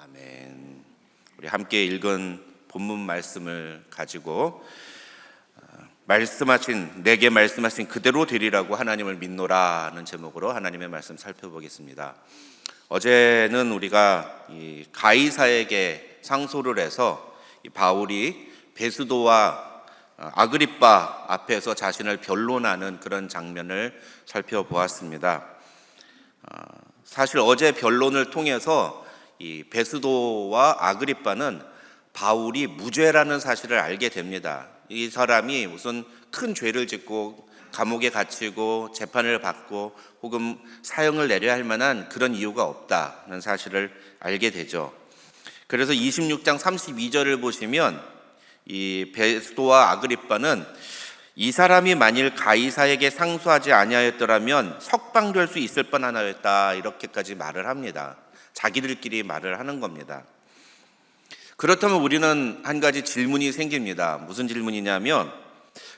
아멘. 우리 함께 읽은 본문 말씀을 가지고 내게 말씀하신 그대로 되리라고 하나님을 믿노라는 제목으로 하나님의 말씀 살펴보겠습니다. 어제는 우리가 이 가이사에게 상소를 해서 이 바울이 베스도와 아그리빠 앞에서 자신을 변론하는 그런 장면을 살펴보았습니다. 사실 어제 변론을 통해서 이 베스도와 아그리빠는 바울이 무죄라는 사실을 알게 됩니다. 이 사람이 무슨 큰 죄를 짓고 감옥에 갇히고 재판을 받고 혹은 사형을 내려야 할 만한 그런 이유가 없다는 사실을 알게 되죠. 그래서 26장 32절을 보시면 이 베스도와 아그리빠는 이 사람이 만일 가이사에게 상소하지 아니하였더라면 석방될 수 있을 뻔하였다, 이렇게까지 말을 합니다. 자기들끼리 말을 하는 겁니다. 그렇다면 우리는 한 가지 질문이 생깁니다. 무슨 질문이냐면,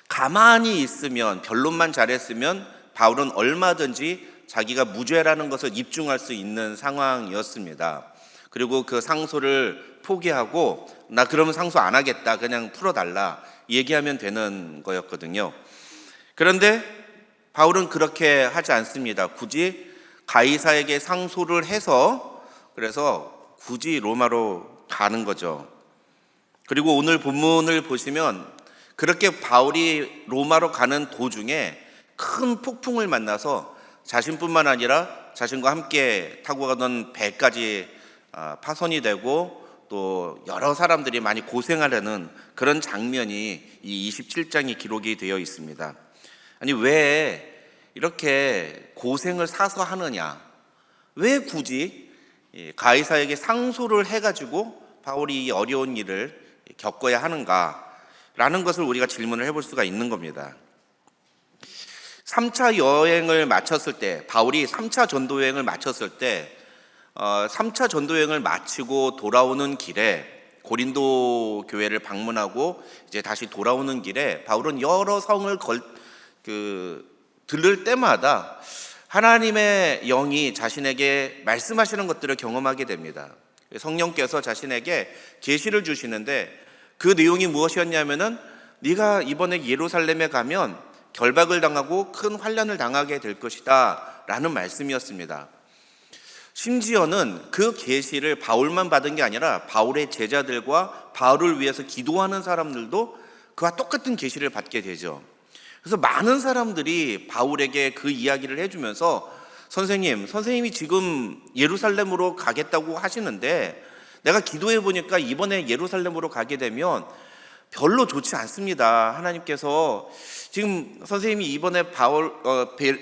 가만히 있으면, 변론만 잘했으면 바울은 얼마든지 자기가 무죄라는 것을 입증할 수 있는 상황이었습니다. 그리고 그 상소를 포기하고 나 그러면 상소 안 하겠다, 그냥 풀어달라 얘기하면 되는 거였거든요. 그런데 바울은 그렇게 하지 않습니다. 굳이 가이사에게 상소를 해서 그래서 굳이 로마로 가는 거죠. 그리고 오늘 본문을 보시면 그렇게 바울이 로마로 가는 도중에 큰 폭풍을 만나서 자신뿐만 아니라 자신과 함께 타고 가던 배까지 파손이 되고 또 여러 사람들이 많이 고생하려는 그런 장면이 이 27장이 기록이 되어 있습니다. 아니, 왜 이렇게 고생을 사서 하느냐? 왜 굳이 가이사에게 상소를 해가지고 바울이 이 어려운 일을 겪어야 하는가라는 것을 우리가 질문을 해볼 수가 있는 겁니다. 3차 여행을 마쳤을 때, 바울이 3차 전도 여행을 마쳤을 때 3차 전도 여행을 마치고 돌아오는 길에 고린도 교회를 방문하고 이제 다시 돌아오는 길에 바울은 여러 성을 들를 때마다 하나님의 영이 자신에게 말씀하시는 것들을 경험하게 됩니다. 성령께서 자신에게 계시를 주시는데 그 내용이 무엇이었냐면은 네가 이번에 예루살렘에 가면 결박을 당하고 큰 환난을 당하게 될 것이다 라는 말씀이었습니다. 심지어는 그 계시를 바울만 받은 게 아니라 바울의 제자들과 바울을 위해서 기도하는 사람들도 그와 똑같은 계시를 받게 되죠. 그래서 많은 사람들이 바울에게 그 이야기를 해주면서 선생님이 지금 예루살렘으로 가겠다고 하시는데 내가 기도해 보니까 이번에 예루살렘으로 가게 되면 별로 좋지 않습니다. 하나님께서 지금 선생님이 이번에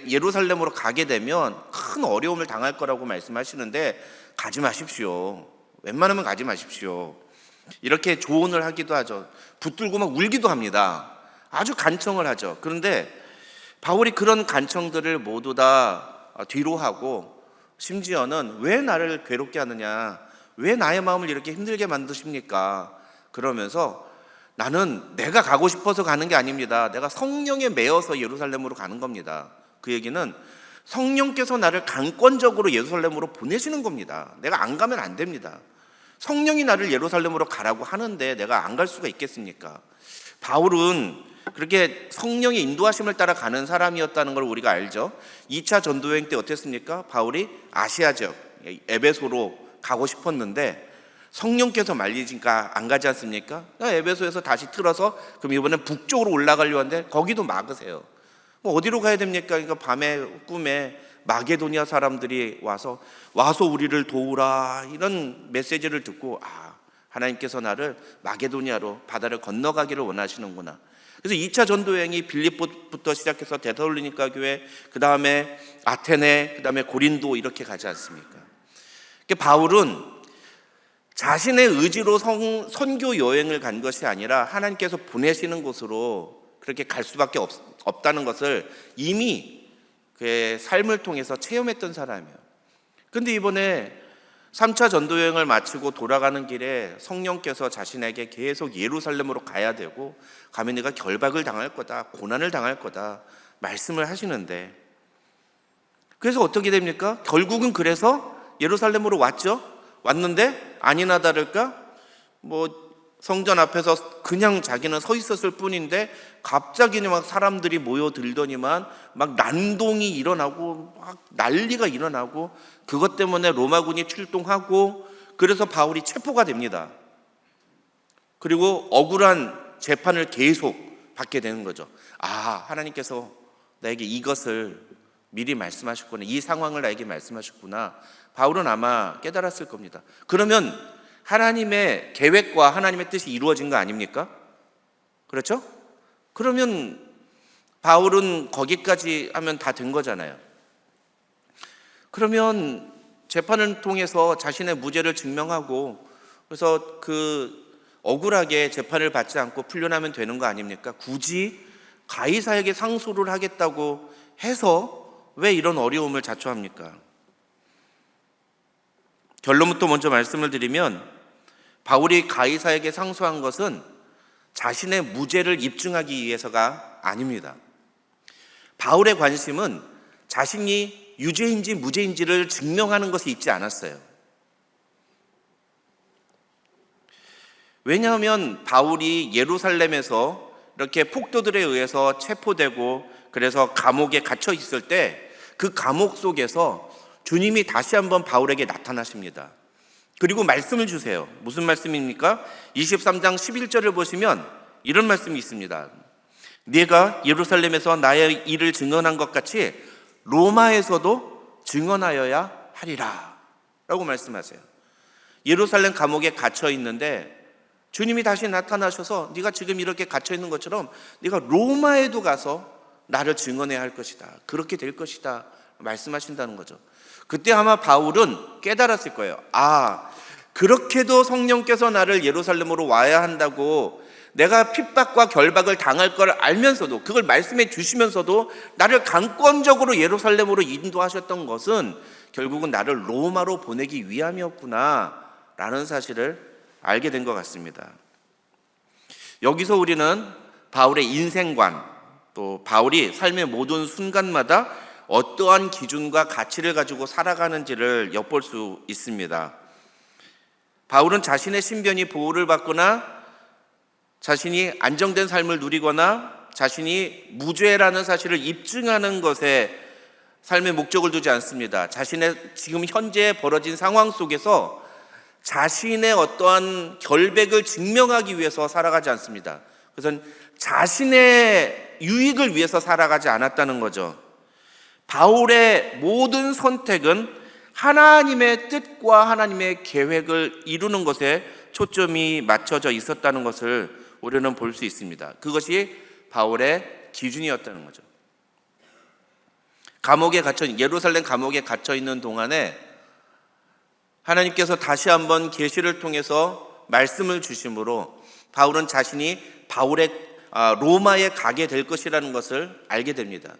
예루살렘으로 가게 되면 큰 어려움을 당할 거라고 말씀하시는데 가지 마십시오. 웬만하면 가지 마십시오. 이렇게 조언을 하기도 하죠. 붙들고 막 울기도 합니다. 아주 간청을 하죠. 그런데 바울이 그런 간청들을 모두 다 뒤로 하고 심지어는 왜 나를 괴롭게 하느냐, 왜 나의 마음을 이렇게 힘들게 만드십니까? 그러면서 나는 내가 가고 싶어서 가는 게 아닙니다. 내가 성령에 매여서 예루살렘으로 가는 겁니다. 그 얘기는 성령께서 나를 강권적으로 예루살렘으로 보내시는 겁니다. 내가 안 가면 안 됩니다. 성령이 나를 예루살렘으로 가라고 하는데 내가 안 갈 수가 있겠습니까? 바울은 그렇게 성령의 인도하심을 따라 가는 사람이었다는 걸 우리가 알죠. 2차 전도여행 때 어땠습니까? 바울이 아시아 지역 에베소로 가고 싶었는데 성령께서 말리니까 안 가지 않습니까? 에베소에서 다시 틀어서 그럼 이번엔 북쪽으로 올라가려고 하는데 거기도 막으세요. 어디로 가야 됩니까? 그러니까 밤에 꿈에 마게도니아 사람들이 와서 우리를 도우라, 이런 메시지를 듣고 하나님께서 나를 마게도니아로 바다를 건너가기를 원하시는구나. 그래서 2차 전도여행이 빌립보부터 시작해서 데살로니가 교회, 그 다음에 아테네, 그 다음에 고린도 이렇게 가지 않습니까? 그러니까 바울은 자신의 의지로 선교 여행을 간 것이 아니라 하나님께서 보내시는 곳으로 그렇게 갈 수밖에 없다는 것을 이미 그의 삶을 통해서 체험했던 사람이에요. 그런데 이번에 3차 전도여행을 마치고 돌아가는 길에 성령께서 자신에게 계속 예루살렘으로 가야 되고 가면 네가 결박을 당할 거다, 고난을 당할 거다 말씀을 하시는데, 그래서 어떻게 됩니까? 결국은 그래서 예루살렘으로 왔죠. 왔는데 아니나 다를까 성전 앞에서 그냥 자기는 서 있었을 뿐인데 갑자기 막 사람들이 모여들더니만 막 난동이 일어나고 막 난리가 일어나고 그것 때문에 로마군이 출동하고 그래서 바울이 체포가 됩니다. 그리고 억울한 재판을 계속 받게 되는 거죠. 하나님께서 나에게 이것을 미리 말씀하셨구나. 이 상황을 나에게 말씀하셨구나. 바울은 아마 깨달았을 겁니다. 그러면 하나님의 계획과 하나님의 뜻이 이루어진 거 아닙니까? 그렇죠? 그러면 바울은 거기까지 하면 다 된 거잖아요. 그러면 재판을 통해서 자신의 무죄를 증명하고 그래서 억울하게 재판을 받지 않고 풀려나면 되는 거 아닙니까? 굳이 가이사에게 상소를 하겠다고 해서 왜 이런 어려움을 자초합니까? 결론부터 먼저 말씀을 드리면 바울이 가이사에게 상소한 것은 자신의 무죄를 입증하기 위해서가 아닙니다. 바울의 관심은 자신이 유죄인지 무죄인지를 증명하는 것이 있지 않았어요. 왜냐하면 바울이 예루살렘에서 이렇게 폭도들에 의해서 체포되고 그래서 감옥에 갇혀 있을 때 그 감옥 속에서 주님이 다시 한번 바울에게 나타나십니다. 그리고 말씀을 주세요. 무슨 말씀입니까? 23장 11절을 보시면 이런 말씀이 있습니다. 네가 예루살렘에서 나의 일을 증언한 것 같이 로마에서도 증언하여야 하리라 라고 말씀하세요. 예루살렘 감옥에 갇혀 있는데 주님이 다시 나타나셔서 네가 지금 이렇게 갇혀 있는 것처럼 네가 로마에도 가서 나를 증언해야 할 것이다. 그렇게 될 것이다. 말씀하신다는 거죠. 그때 아마 바울은 깨달았을 거예요. 그렇게도 성령께서 나를 예루살렘으로 와야 한다고 내가 핍박과 결박을 당할 걸 알면서도 그걸 말씀해 주시면서도 나를 강권적으로 예루살렘으로 인도하셨던 것은 결국은 나를 로마로 보내기 위함이었구나 라는 사실을 알게 된 것 같습니다. 여기서 우리는 바울의 인생관 또 바울이 삶의 모든 순간마다 어떠한 기준과 가치를 가지고 살아가는지를 엿볼 수 있습니다. 바울은 자신의 신변이 보호를 받거나 자신이 안정된 삶을 누리거나 자신이 무죄라는 사실을 입증하는 것에 삶의 목적을 두지 않습니다. 자신의 지금 현재 벌어진 상황 속에서 자신의 어떠한 결백을 증명하기 위해서 살아가지 않습니다. 그것은 자신의 유익을 위해서 살아가지 않았다는 거죠. 바울의 모든 선택은 하나님의 뜻과 하나님의 계획을 이루는 것에 초점이 맞춰져 있었다는 것을 우리는 볼 수 있습니다. 그것이 바울의 기준이었다는 거죠. 예루살렘 감옥에 갇혀 있는 동안에 하나님께서 다시 한번 계시를 통해서 말씀을 주심으로 바울은 자신이 로마에 가게 될 것이라는 것을 알게 됩니다.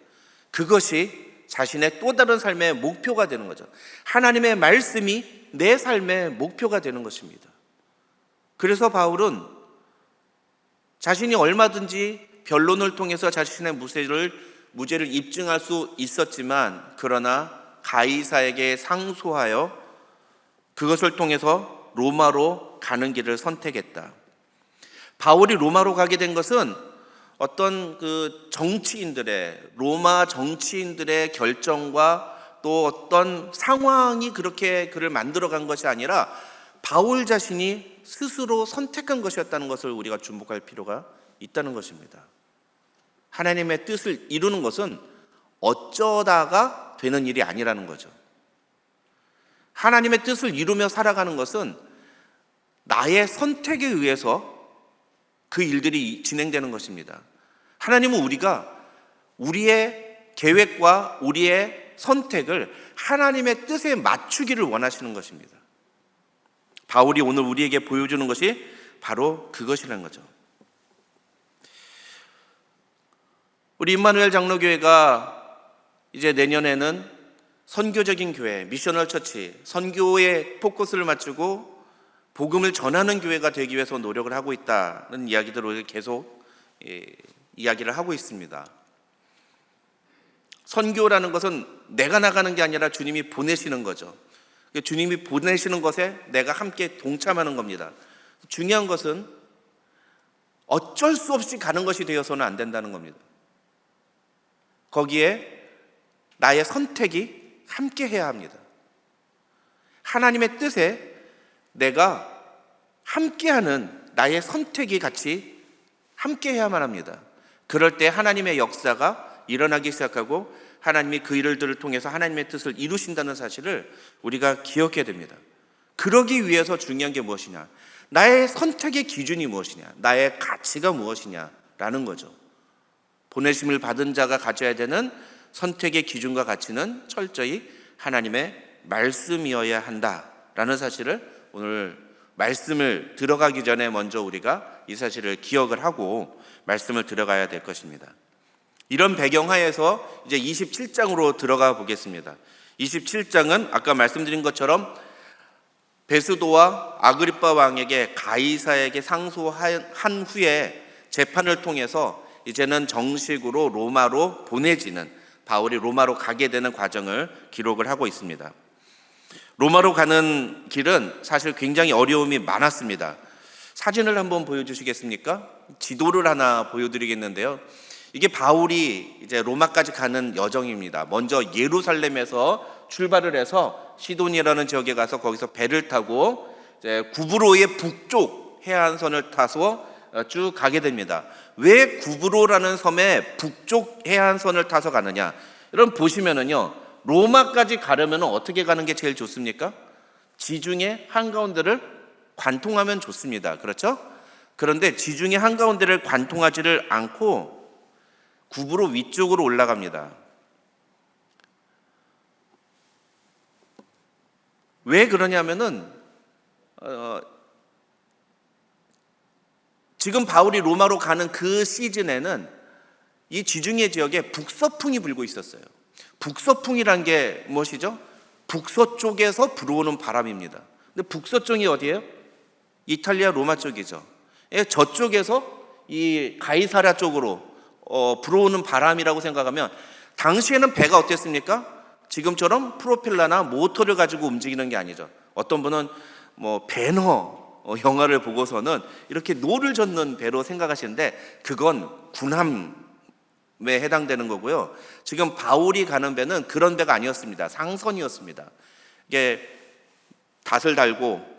그것이 자신의 또 다른 삶의 목표가 되는 거죠. 하나님의 말씀이 내 삶의 목표가 되는 것입니다. 그래서 바울은 자신이 얼마든지 변론을 통해서 자신의 무죄를 입증할 수 있었지만 그러나 가이사에게 상소하여 그것을 통해서 로마로 가는 길을 선택했다. 바울이 로마로 가게 된 것은 어떤 로마 정치인들의 결정과 또 어떤 상황이 그렇게 그를 만들어간 것이 아니라 바울 자신이 스스로 선택한 것이었다는 것을 우리가 주목할 필요가 있다는 것입니다. 하나님의 뜻을 이루는 것은 어쩌다가 되는 일이 아니라는 거죠. 하나님의 뜻을 이루며 살아가는 것은 나의 선택에 의해서 그 일들이 진행되는 것입니다. 하나님은 우리의 계획과 우리의 선택을 하나님의 뜻에 맞추기를 원하시는 것입니다. 바울이 오늘 우리에게 보여주는 것이 바로 그것이라는 거죠. 우리 임마누엘 장로교회가 이제 내년에는 선교적인 교회, 미셔널 처치, 선교에 포커스를 맞추고 복음을 전하는 교회가 되기 위해서 노력을 하고 있다는 이야기들을 계속 이야기를 하고 있습니다. 선교라는 것은 내가 나가는 게 아니라 주님이 보내시는 거죠. 주님이 보내시는 것에 내가 함께 동참하는 겁니다. 중요한 것은 어쩔 수 없이 가는 것이 되어서는 안 된다는 겁니다. 거기에 나의 선택이 함께 해야 합니다. 하나님의 뜻에 내가 함께하는 나의 선택이 같이 함께해야만 합니다. 그럴 때 하나님의 역사가 일어나기 시작하고 하나님이 그 일들을 통해서 하나님의 뜻을 이루신다는 사실을 우리가 기억해야 됩니다. 그러기 위해서 중요한 게 무엇이냐? 나의 선택의 기준이 무엇이냐? 나의 가치가 무엇이냐라는 거죠. 보내심을 받은 자가 가져야 되는 선택의 기준과 가치는 철저히 하나님의 말씀이어야 한다라는 사실을 오늘 말씀을 들어가기 전에 먼저 우리가 이 사실을 기억을 하고 말씀을 들어가야 될 것입니다. 이런 배경하에서 이제 27장으로 들어가 보겠습니다. 27장은 아까 말씀드린 것처럼 베스도와 아그리빠 왕에게 가이사에게 상소한 후에 재판을 통해서 이제는 정식으로 로마로 보내지는, 바울이 로마로 가게 되는 과정을 기록을 하고 있습니다. 로마로 가는 길은 사실 굉장히 어려움이 많았습니다. 사진을 한번 보여주시겠습니까? 지도를 하나 보여드리겠는데요. 이게 바울이 이제 로마까지 가는 여정입니다. 먼저 예루살렘에서 출발을 해서 시도니아라는 지역에 가서 거기서 배를 타고 이제 구브로의 북쪽 해안선을 타서 쭉 가게 됩니다. 왜 구브로라는 섬의 북쪽 해안선을 타서 가느냐? 여러분 보시면은요, 로마까지 가려면 어떻게 가는 게 제일 좋습니까? 지중해 한가운데를 관통하면 좋습니다. 그렇죠? 그런데 지중해 한가운데를 관통하지를 않고 구브로 위쪽으로 올라갑니다. 왜 그러냐면은 지금 바울이 로마로 가는 그 시즌에는 이 지중해 지역에 북서풍이 불고 있었어요. 북서풍이란 게 무엇이죠? 북서쪽에서 불어오는 바람입니다. 근데 북서쪽이 어디예요? 이탈리아 로마 쪽이죠. 저쪽에서 이 가이사랴 쪽으로 불어오는 바람이라고 생각하면, 당시에는 배가 어땠습니까? 지금처럼 프로펠러나 모터를 가지고 움직이는 게 아니죠. 어떤 분은 배너 영화를 보고서는 이렇게 노를 젓는 배로 생각하시는데 그건 군함에 해당되는 거고요. 지금 바울이 가는 배는 그런 배가 아니었습니다. 상선이었습니다. 이게 닷을 달고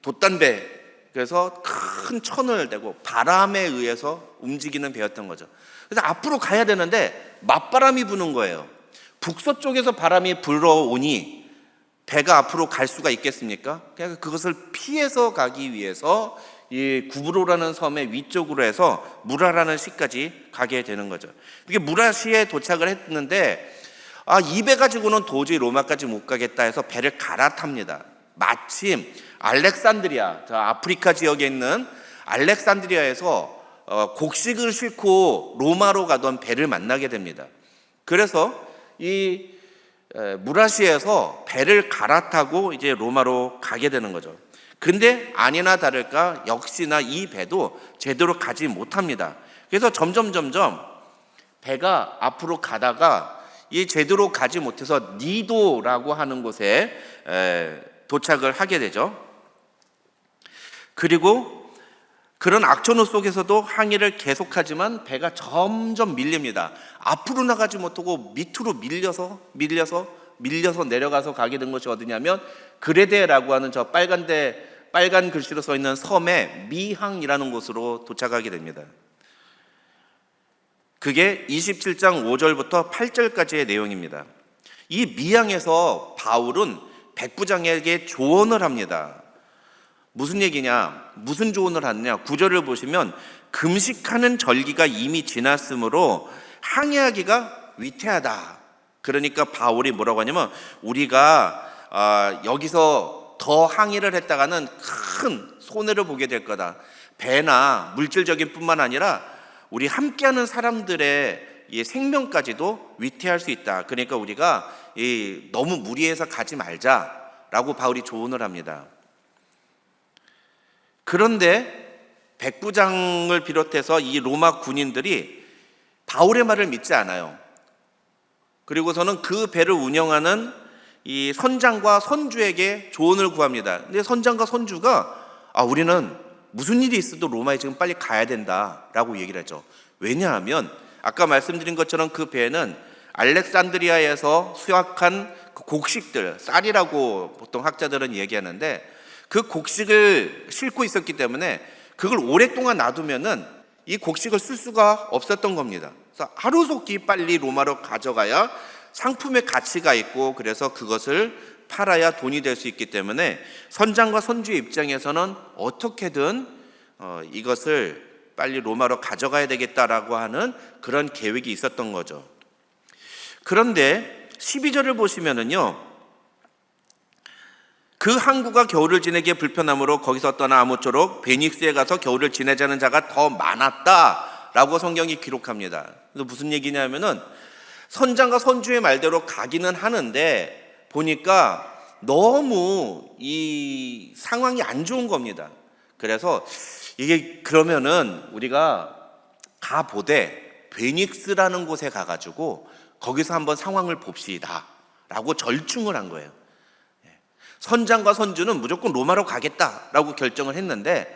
돛단배, 그래서 큰 천을 대고 바람에 의해서 움직이는 배였던 거죠. 그래서 앞으로 가야 되는데 맞바람이 부는 거예요. 북서쪽에서 바람이 불어오니 배가 앞으로 갈 수가 있겠습니까? 그러니까 그것을 피해서 가기 위해서 이 구브로라는 섬의 위쪽으로 해서 무라라는 시까지 가게 되는 거죠. 이게 무라시에 도착을 했는데 이 배 가지고는 도저히 로마까지 못 가겠다 해서 배를 갈아탑니다. 마침 알렉산드리아, 아프리카 지역에 있는 알렉산드리아에서 곡식을 싣고 로마로 가던 배를 만나게 됩니다. 그래서 이 무라시에서 배를 갈아타고 이제 로마로 가게 되는 거죠. 근데 아니나 다를까 역시나 이 배도 제대로 가지 못합니다. 그래서 점점 배가 앞으로 가다가 이 제대로 가지 못해서 니도라고 하는 곳에 도착을 하게 되죠. 그리고 그런 악천후 속에서도 항해를 계속하지만 배가 점점 밀립니다. 앞으로 나가지 못하고 밑으로 밀려서 내려가서 가게 된 것이 어디냐면 그레데라고 하는 저 빨간 글씨로 써 있는 섬의 미항이라는 곳으로 도착하게 됩니다. 그게 27장 5절부터 8절까지의 내용입니다. 이 미항에서 바울은 백부장에게 조언을 합니다. 무슨 얘기냐? 무슨 조언을 하느냐? 9절을 보시면 금식하는 절기가 이미 지났으므로 항해하기가 위태하다. 그러니까 바울이 뭐라고 하냐면 우리가 여기서 더 항해를 했다가는 큰 손해를 보게 될 거다. 배나 물질적인 뿐만 아니라 우리 함께하는 사람들의 이 생명까지도 위태할 수 있다. 그러니까 우리가 너무 무리해서 가지 말자라고 바울이 조언을 합니다. 그런데 백부장을 비롯해서 이 로마 군인들이 바울의 말을 믿지 않아요. 그리고서는 그 배를 운영하는 이 선장과 선주에게 조언을 구합니다. 근데 선장과 선주가 우리는 무슨 일이 있어도 로마에 지금 빨리 가야 된다라고 얘기를 하죠. 왜냐하면 아까 말씀드린 것처럼 그 배는 알렉산드리아에서 수확한 그 곡식들, 쌀이라고 보통 학자들은 얘기하는데 그 곡식을 싣고 있었기 때문에 그걸 오랫동안 놔두면은 이 곡식을 쓸 수가 없었던 겁니다. 그래서 하루속히 빨리 로마로 가져가야 상품의 가치가 있고 그래서 그것을 팔아야 돈이 될 수 있기 때문에 선장과 선주의 입장에서는 어떻게든 이것을 빨리 로마로 가져가야 되겠다라고 하는 그런 계획이 있었던 거죠. 그런데 12절을 보시면은요, 그 항구가 겨울을 지내기에 불편함으로 거기서 떠나 아무쪼록 베닉스에 가서 겨울을 지내자는 자가 더 많았다라고 성경이 기록합니다. 그래서 무슨 얘기냐면은 선장과 선주의 말대로 가기는 하는데 보니까 너무 이 상황이 안 좋은 겁니다. 그래서 이게 그러면은 우리가 가보되 베닉스라는 곳에 가가지고 거기서 한번 상황을 봅시다 라고 절충을 한 거예요. 선장과 선주는 무조건 로마로 가겠다라고 결정을 했는데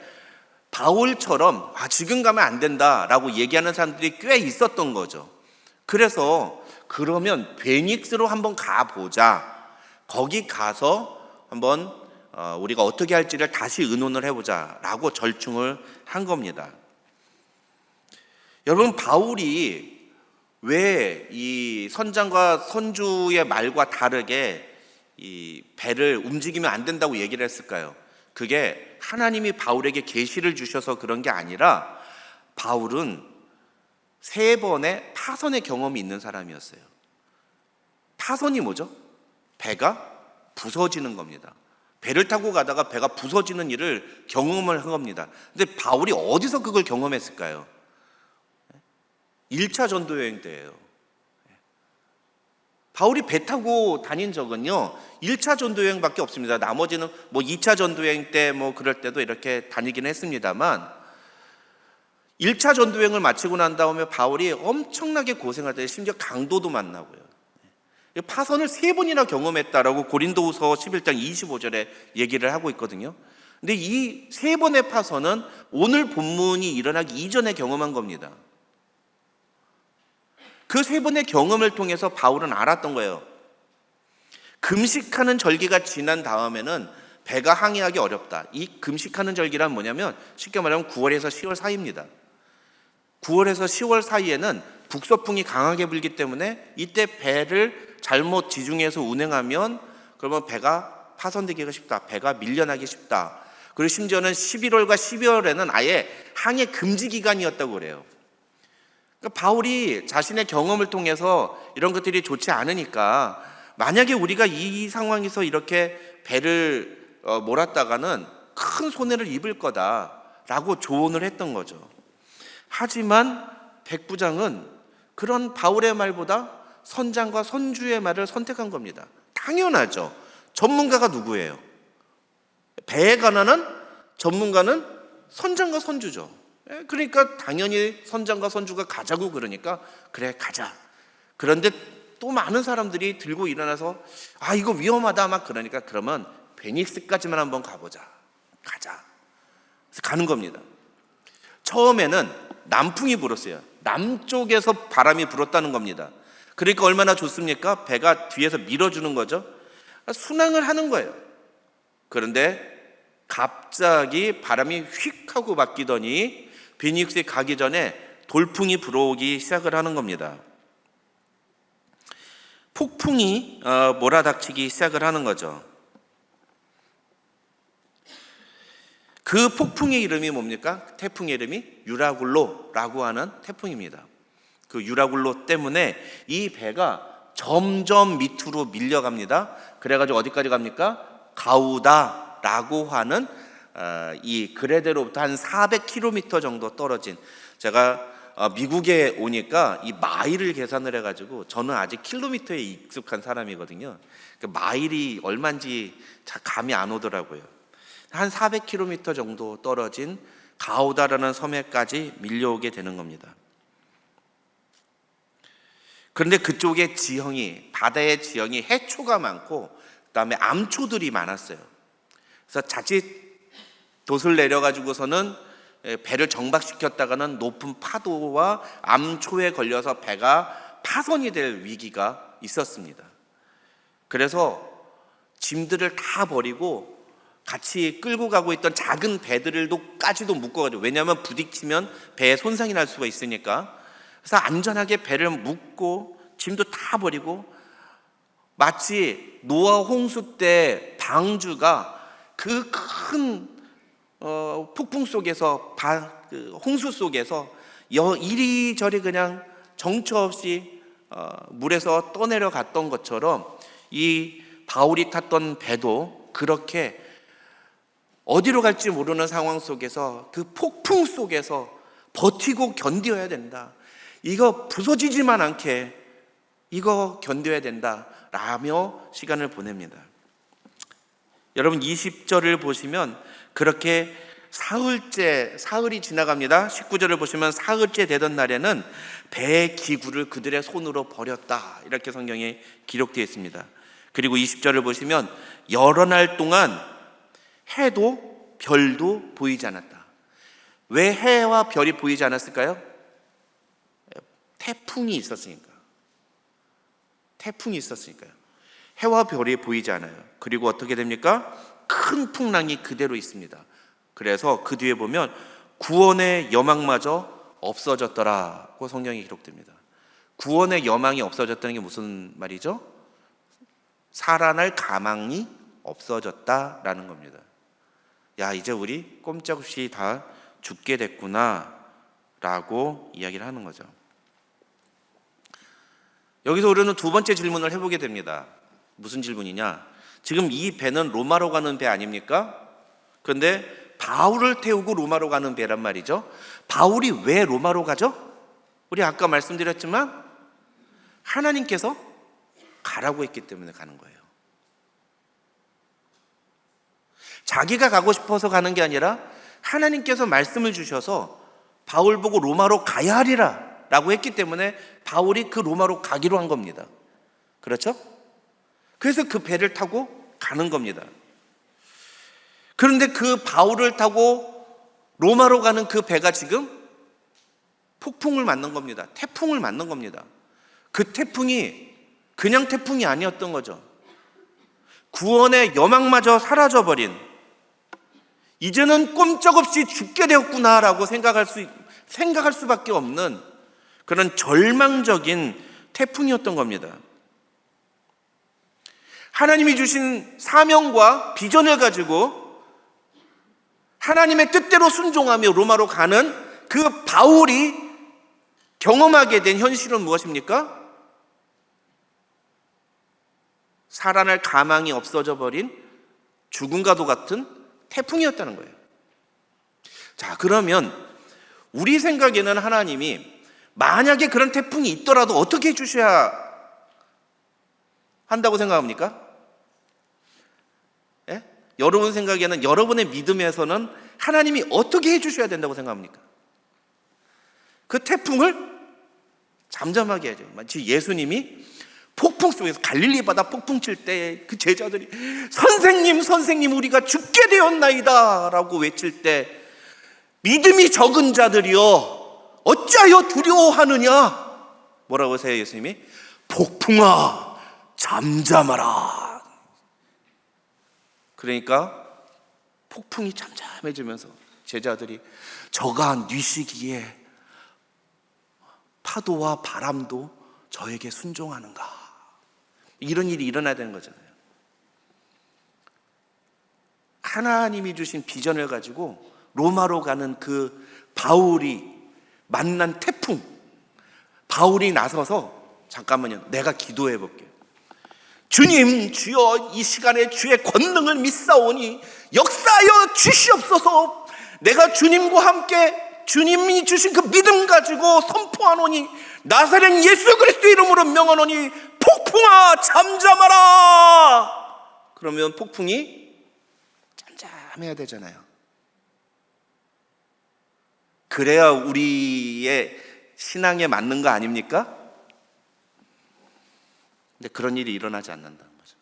바울처럼 지금 가면 안 된다라고 얘기하는 사람들이 꽤 있었던 거죠. 그래서 그러면 베닉스로 한번 가보자. 거기 가서 한번 우리가 어떻게 할지를 다시 의논을 해보자 라고 절충을 한 겁니다. 여러분, 바울이 왜 이 선장과 선주의 말과 다르게 이 배를 움직이면 안 된다고 얘기를 했을까요? 그게 하나님이 바울에게 계시를 주셔서 그런 게 아니라 바울은 3번의 파선의 경험이 있는 사람이었어요. 파선이 뭐죠? 배가 부서지는 겁니다. 배를 타고 가다가 배가 부서지는 일을 경험을 한 겁니다. 근데 바울이 어디서 그걸 경험했을까요? 1차 전도여행 때예요. 바울이 배 타고 다닌 적은요 1차 전도여행밖에 없습니다. 나머지는 2차 전도여행 때 그럴 때도 이렇게 다니긴 했습니다만 1차 전도여행을 마치고 난 다음에 바울이 엄청나게 고생할 심지어 강도도 만나고요. 파선을 3번이나 경험했다라고 고린도후서 11장 25절에 얘기를 하고 있거든요. 근데 이 3번의 파선은 오늘 본문이 일어나기 이전에 경험한 겁니다. 그 3번의 경험을 통해서 바울은 알았던 거예요. 금식하는 절기가 지난 다음에는 배가 항해하기 어렵다. 이 금식하는 절기란 뭐냐면 쉽게 말하면 9월에서 10월 사이입니다. 9월에서 10월 사이에는 북서풍이 강하게 불기 때문에 이때 배를 잘못 지중해에서 운행하면 그러면 배가 파손되기가 쉽다. 배가 밀려나기 쉽다. 그리고 심지어는 11월과 12월에는 아예 항해 금지 기간이었다고 그래요. 그러니까 바울이 자신의 경험을 통해서 이런 것들이 좋지 않으니까 만약에 우리가 이 상황에서 이렇게 배를 몰았다가는 큰 손해를 입을 거다라고 조언을 했던 거죠. 하지만 백부장은 그런 바울의 말보다 선장과 선주의 말을 선택한 겁니다. 당연하죠. 전문가가 누구예요? 배에 관한 전문가는 선장과 선주죠. 그러니까 당연히 선장과 선주가 가자고 그러니까 그래 가자. 그런데 또 많은 사람들이 들고 일어나서 이거 위험하다 막 그러니까 그러면 베닉스까지만 한번 가보자. 가자. 그래서 가는 겁니다. 처음에는 남풍이 불었어요. 남쪽에서 바람이 불었다는 겁니다. 그러니까 얼마나 좋습니까? 배가 뒤에서 밀어주는 거죠. 순항을 하는 거예요. 그런데 갑자기 바람이 휙 하고 바뀌더니 베닉스에 가기 전에 돌풍이 불어오기 시작을 하는 겁니다. 폭풍이 몰아닥치기 시작을 하는 거죠. 그 폭풍의 이름이 뭡니까? 태풍의 이름이 유라굴로라고 하는 태풍입니다. 그 유라굴로 때문에 이 배가 점점 밑으로 밀려갑니다. 그래가지고 어디까지 갑니까? 가우다라고 하는 이 그레데로부터 한 400km 정도 떨어진, 제가 미국에 오니까 이 마일을 계산을 해가지고 저는 아직 킬로미터에 익숙한 사람이거든요. 그 마일이 얼마인지 잘 감이 안 오더라고요. 한 400km 정도 떨어진 가우다라는 섬에까지 밀려오게 되는 겁니다. 그런데 그쪽에 지형이, 바다의 지형이 해초가 많고 그다음에 암초들이 많았어요. 그래서 자칫 돛을 내려가지고서는 배를 정박시켰다가는 높은 파도와 암초에 걸려서 배가 파손이 될 위기가 있었습니다. 그래서 짐들을 다 버리고 같이 끌고 가고 있던 작은 배들까지도 묶어가지고, 왜냐하면 부딪히면 배에 손상이 날 수가 있으니까, 그래서 안전하게 배를 묶고 짐도 다 버리고, 마치 노아 홍수 때 방주가 그 큰 폭풍 속에서, 홍수 속에서 이리저리 그냥 정처 없이 물에서 떠내려갔던 것처럼 이 바울이 탔던 배도 그렇게 어디로 갈지 모르는 상황 속에서, 그 폭풍 속에서 버티고 견뎌야 된다. 이거 부서지지만 않게 이거 견뎌야 된다 라며 시간을 보냅니다. 여러분 20절을 보시면 그렇게 사흘이 지나갑니다. 19절을 보시면 사흘째 되던 날에는 배의 기구를 그들의 손으로 버렸다, 이렇게 성경에 기록되어 있습니다. 그리고 20절을 보시면 여러 날 동안 해도 별도 보이지 않았다. 왜 해와 별이 보이지 않았을까요? 태풍이 있었으니까요. 해와 별이 보이지 않아요. 그리고 어떻게 됩니까? 큰 풍랑이 그대로 있습니다. 그래서 그 뒤에 보면 구원의 여망마저 없어졌더라고 성경에 기록됩니다. 구원의 여망이 없어졌다는 게 무슨 말이죠? 살아날 가망이 없어졌다라는 겁니다. 야, 이제 우리 꼼짝없이 다 죽게 됐구나 라고 이야기를 하는 거죠. 여기서 우리는 두 번째 질문을 해보게 됩니다. 무슨 질문이냐? 지금 이 배는 로마로 가는 배 아닙니까? 그런데 바울을 태우고 로마로 가는 배란 말이죠. 바울이 왜 로마로 가죠? 우리 아까 말씀드렸지만 하나님께서 가라고 했기 때문에 가는 거예요. 자기가 가고 싶어서 가는 게 아니라 하나님께서 말씀을 주셔서 바울 보고 로마로 가야 하리라 라고 했기 때문에 바울이 그 로마로 가기로 한 겁니다. 그렇죠? 그래서 그 배를 타고 가는 겁니다. 그런데 그 바울을 타고 로마로 가는 그 배가 지금 폭풍을 맞는 겁니다. 태풍을 맞는 겁니다. 그 태풍이 그냥 태풍이 아니었던 거죠. 구원의 여망마저 사라져버린, 이제는 꼼짝없이 죽게 되었구나라고 생각할 수밖에 없는 그런 절망적인 태풍이었던 겁니다. 하나님이 주신 사명과 비전을 가지고 하나님의 뜻대로 순종하며 로마로 가는 그 바울이 경험하게 된 현실은 무엇입니까? 살아날 가망이 없어져 버린 죽음과도 같은 태풍이었다는 거예요. 자, 그러면 우리 생각에는 하나님이 만약에 그런 태풍이 있더라도 어떻게 해주셔야 한다고 생각합니까? 예? 여러분 생각에는, 여러분의 믿음에서는 하나님이 어떻게 해주셔야 된다고 생각합니까? 그 태풍을 잠잠하게 해야죠. 마치 예수님이 폭풍 속에서, 갈릴리 바다 폭풍 칠 때 그 제자들이 선생님 우리가 죽게 되었나이다 라고 외칠 때, 믿음이 적은 자들이여 어찌하여 두려워하느냐? 뭐라고 하세요 예수님이? 폭풍아 잠잠하라. 그러니까 폭풍이 잠잠해지면서 제자들이 저가 뉘시기에 파도와 바람도 저에게 순종하는가, 이런 일이 일어나야 되는 거잖아요. 하나님이 주신 비전을 가지고 로마로 가는 그 바울이 만난 태풍, 바울이 나서서 잠깐만요, 내가 기도해 볼게요. 주님, 주여 이 시간에 주의 권능을 믿사오니 역사하여 주시옵소서. 내가 주님과 함께 주님이 주신 그 믿음 가지고 선포하노니 나사렛 예수 그리스도 이름으로 명하노니 폭풍아 잠잠하라. 그러면 폭풍이 잠잠해야 되잖아요. 그래야 우리의 신앙에 맞는 거 아닙니까? 근데 그런 일이 일어나지 않는다는 거죠.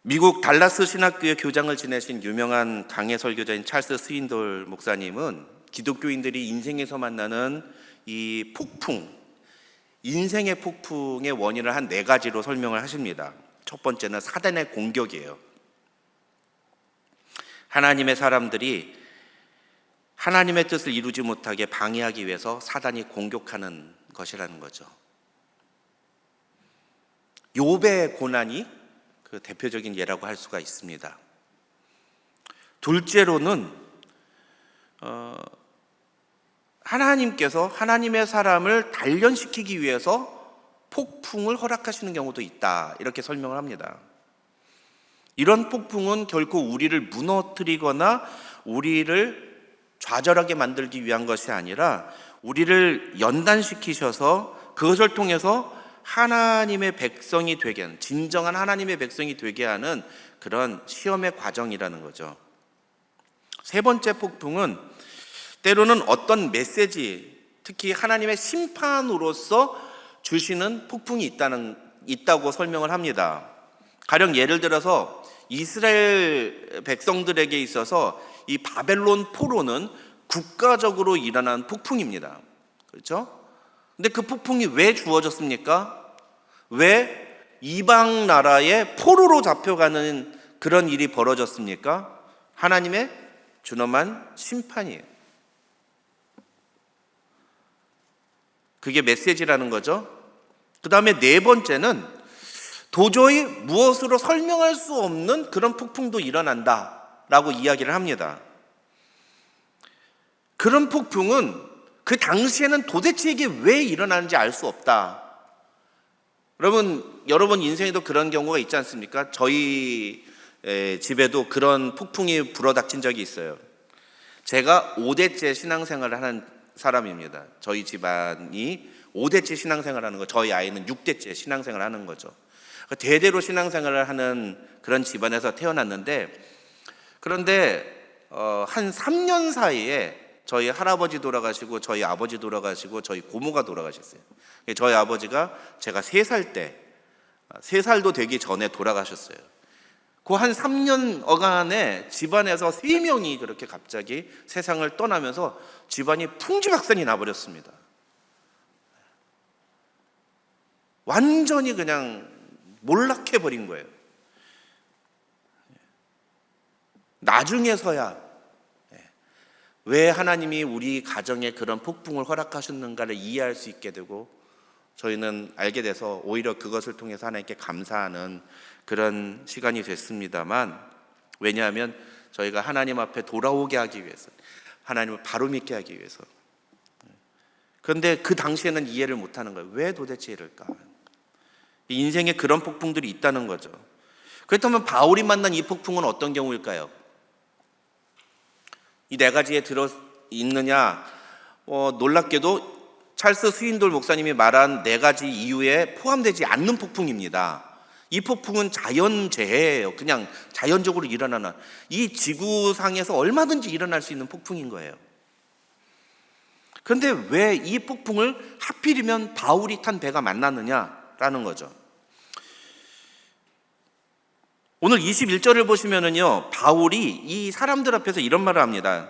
미국 달라스 신학교의 교장을 지내신 유명한 강해 설교자인 찰스 스윈돌 목사님은 기독교인들이 인생에서 만나는 이 폭풍, 인생의 폭풍의 원인을 한 4가지로 설명을 하십니다. 첫 번째는 사단의 공격이에요. 하나님의 사람들이 하나님의 뜻을 이루지 못하게 방해하기 위해서 사단이 공격하는 것이라는 거죠. 욥의 고난이 그 대표적인 예라고 할 수가 있습니다. 둘째로는 하나님께서 하나님의 사람을 단련시키기 위해서 폭풍을 허락하시는 경우도 있다, 이렇게 설명을 합니다. 이런 폭풍은 결코 우리를 무너뜨리거나 우리를 좌절하게 만들기 위한 것이 아니라 우리를 연단시키셔서 그것을 통해서 하나님의 백성이 되게 하는, 진정한 하나님의 백성이 되게 하는 그런 시험의 과정이라는 거죠. 세 번째 폭풍은 때로는 어떤 메시지, 특히 하나님의 심판으로서 주시는 폭풍이 있다고 설명을 합니다. 가령 예를 들어서 이스라엘 백성들에게 있어서 이 바벨론 포로는 국가적으로 일어난 폭풍입니다. 그렇죠? 근데 그 폭풍이 왜 주어졌습니까? 왜 이방 나라의 포로로 잡혀가는 그런 일이 벌어졌습니까? 하나님의 준엄한 심판이에요. 그게 메시지라는 거죠. 그 다음에 4번째는 도저히 무엇으로 설명할 수 없는 그런 폭풍도 일어난다라고 이야기를 합니다. 그런 폭풍은 그 당시에는 도대체 이게 왜 일어나는지 알 수 없다. 여러분 인생에도 그런 경우가 있지 않습니까? 저희 집에도 그런 폭풍이 불어닥친 적이 있어요. 제가 5대째 신앙생활을 하는 사람입니다. 저희 집안이 5대째 신앙생활을 하는 거, 저희 아이는 6대째 신앙생활을 하는 거죠. 대대로 신앙생활을 하는 그런 집안에서 태어났는데, 그런데 한 3년 사이에 저희 할아버지 돌아가시고 저희 아버지 돌아가시고 저희 고모가 돌아가셨어요. 저희 아버지가 제가 3살도 되기 전에 돌아가셨어요. 그 한 3년 어간에 집안에서 3명이 그렇게 갑자기 세상을 떠나면서 집안이 풍지박산이 나버렸습니다. 완전히 그냥 몰락해버린 거예요. 나중에서야 왜 하나님이 우리 가정에 그런 폭풍을 허락하셨는가를 이해할 수 있게 되고, 저희는 알게 돼서 오히려 그것을 통해서 하나님께 감사하는 그런 시간이 됐습니다만, 왜냐하면 저희가 하나님 앞에 돌아오게 하기 위해서, 하나님을 바로 믿게 하기 위해서. 그런데 그 당시에는 이해를 못하는 거예요. 왜 도대체 이럴까? 인생에 그런 폭풍들이 있다는 거죠. 그렇다면 바울이 만난 이 폭풍은 어떤 경우일까요? 이 4가지에 들어있느냐? 놀랍게도 찰스 스윈돌 목사님이 말한 4가지 이유에 포함되지 않는 폭풍입니다. 이 폭풍은 자연재해예요. 그냥 자연적으로 일어나는, 이 지구상에서 얼마든지 일어날 수 있는 폭풍인 거예요. 그런데 왜 이 폭풍을 하필이면 바울이 탄 배가 만났느냐라는 거죠. 오늘 21절을 보시면은요, 바울이 이 사람들 앞에서 이런 말을 합니다.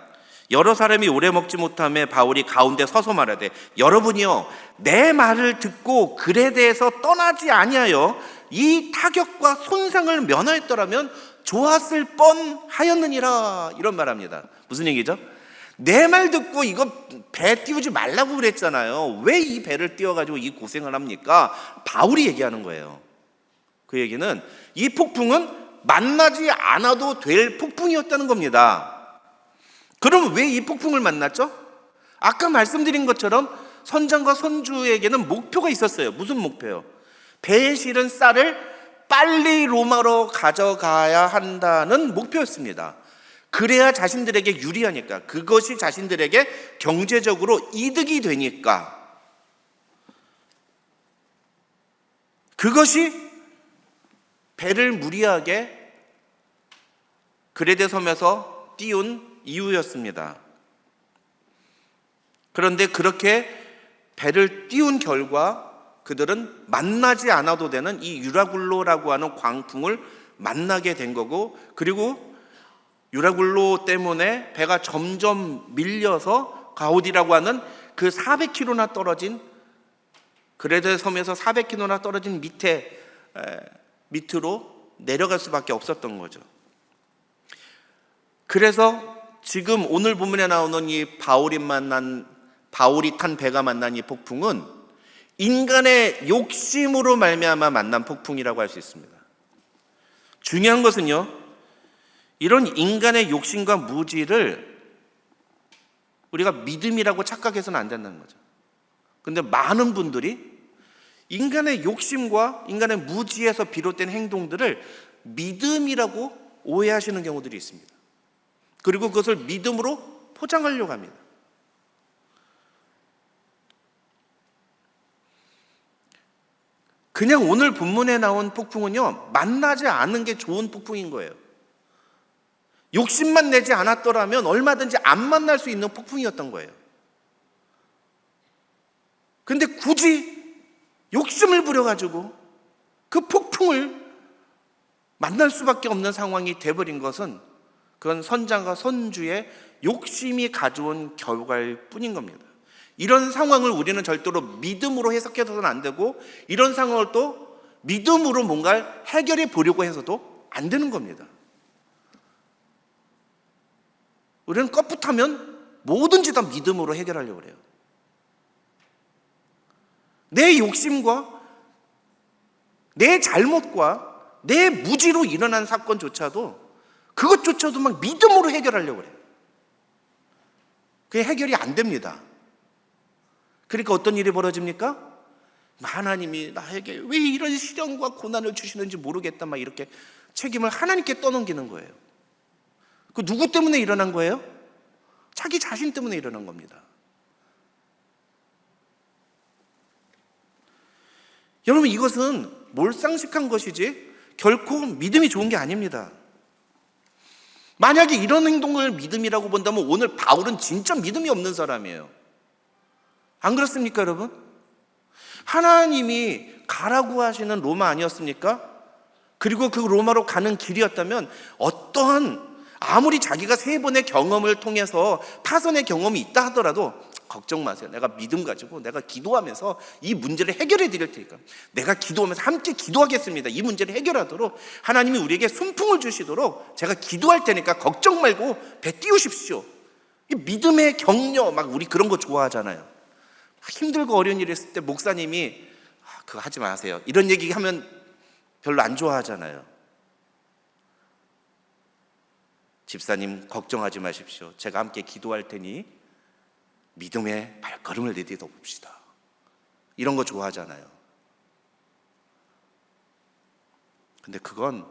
여러 사람이 오래 먹지 못하며 바울이 가운데 서서 말하되, 여러분이요 내 말을 듣고 글에 대해서 떠나지 아니하여 이 타격과 손상을 면하였더라면 좋았을 뻔하였느니라, 이런 말합니다. 무슨 얘기죠? 내 말 듣고 이거 배 띄우지 말라고 그랬잖아요. 왜 이 배를 띄워가지고 이 고생을 합니까? 바울이 얘기하는 거예요. 그 얘기는 이 폭풍은 만나지 않아도 될 폭풍이었다는 겁니다. 그럼 왜 이 폭풍을 만났죠? 아까 말씀드린 것처럼 선장과 선주에게는 목표가 있었어요. 무슨 목표요? 배에 실은 쌀을 빨리 로마로 가져가야 한다는 목표였습니다. 그래야 자신들에게 유리하니까, 그것이 자신들에게 경제적으로 이득이 되니까, 그것이 배를 무리하게 그레데 섬에서 띄운 이유였습니다. 그런데 그렇게 배를 띄운 결과 그들은 만나지 않아도 되는 이 유라굴로라고 하는 광풍을 만나게 된 거고, 그리고 유라굴로 때문에 배가 점점 밀려서 가우디라고 하는 그 400km나 떨어진, 그레데 섬에서 400km나 떨어진 밑으로 내려갈 수밖에 없었던 거죠. 그래서 지금 오늘 본문에 나오는 이 바울이 탄 배가 만난 이 폭풍은 인간의 욕심으로 말미암아 만난 폭풍이라고 할 수 있습니다. 중요한 것은요, 이런 인간의 욕심과 무지를 우리가 믿음이라고 착각해서는 안 된다는 거죠. 근데 많은 분들이 인간의 욕심과 인간의 무지에서 비롯된 행동들을 믿음이라고 오해하시는 경우들이 있습니다. 그리고 그것을 믿음으로 포장하려고 합니다. 그냥 오늘 본문에 나온 폭풍은요, 만나지 않은 게 좋은 폭풍인 거예요. 욕심만 내지 않았더라면 얼마든지 안 만날 수 있는 폭풍이었던 거예요. 근데 굳이 욕심을 부려가지고 그 폭풍을 만날 수밖에 없는 상황이 돼버린 것은 그건 선장과 선주의 욕심이 가져온 결과일 뿐인 겁니다. 이런 상황을 우리는 절대로 믿음으로 해석해서는 안 되고, 이런 상황을 또 믿음으로 뭔가를 해결해 보려고 해서도 안 되는 겁니다. 우리는 뻣풋하면 뭐든지 다 믿음으로 해결하려고 해요. 내 욕심과 내 잘못과 내 무지로 일어난 사건조차도, 그것조차도 막 믿음으로 해결하려고 해요. 그게 해결이 안 됩니다. 그러니까 어떤 일이 벌어집니까? 하나님이 나에게 왜 이런 시련과 고난을 주시는지 모르겠다, 막 이렇게 책임을 하나님께 떠넘기는 거예요. 그 누구 때문에 일어난 거예요? 자기 자신 때문에 일어난 겁니다. 여러분, 이것은 몰상식한 것이지 결코 믿음이 좋은 게 아닙니다. 만약에 이런 행동을 믿음이라고 본다면 오늘 바울은 진짜 믿음이 없는 사람이에요. 안 그렇습니까, 여러분? 하나님이 가라고 하시는 로마 아니었습니까? 그리고 그 로마로 가는 길이었다면 어떠한, 아무리 자기가 3번의 경험을 통해서 파선의 경험이 있다 하더라도 걱정 마세요. 내가 믿음 가지고 내가 기도하면서 이 문제를 해결해 드릴 테니까, 내가 기도하면서 함께 기도하겠습니다. 이 문제를 해결하도록 하나님이 우리에게 순풍을 주시도록 제가 기도할 테니까 걱정 말고 배 띄우십시오. 믿음의 격려, 막 우리 그런 거 좋아하잖아요. 힘들고 어려운 일이 있을 때 목사님이 그거 하지 마세요, 이런 얘기하면 별로 안 좋아하잖아요. 집사님 걱정하지 마십시오. 제가 함께 기도할 테니 믿음의 발걸음을 내딛어 봅시다. 이런 거 좋아하잖아요. 근데 그건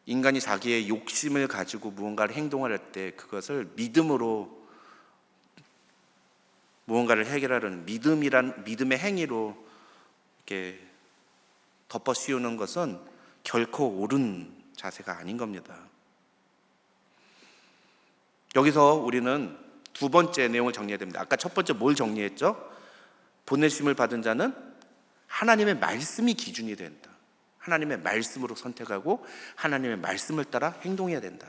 인간이 자기의 욕심을 가지고 무언가를 행동할 때 그것을 믿음으로 무언가를 해결하려는 믿음의 행위로 이렇게 덮어 씌우는 것은 결코 옳은 자세가 아닌 겁니다. 여기서 우리는 두 번째 내용을 정리해야 됩니다. 아까 첫 번째 뭘 정리했죠? 보내심을 받은 자는 하나님의 말씀이 기준이 된다. 하나님의 말씀으로 선택하고 하나님의 말씀을 따라 행동해야 된다.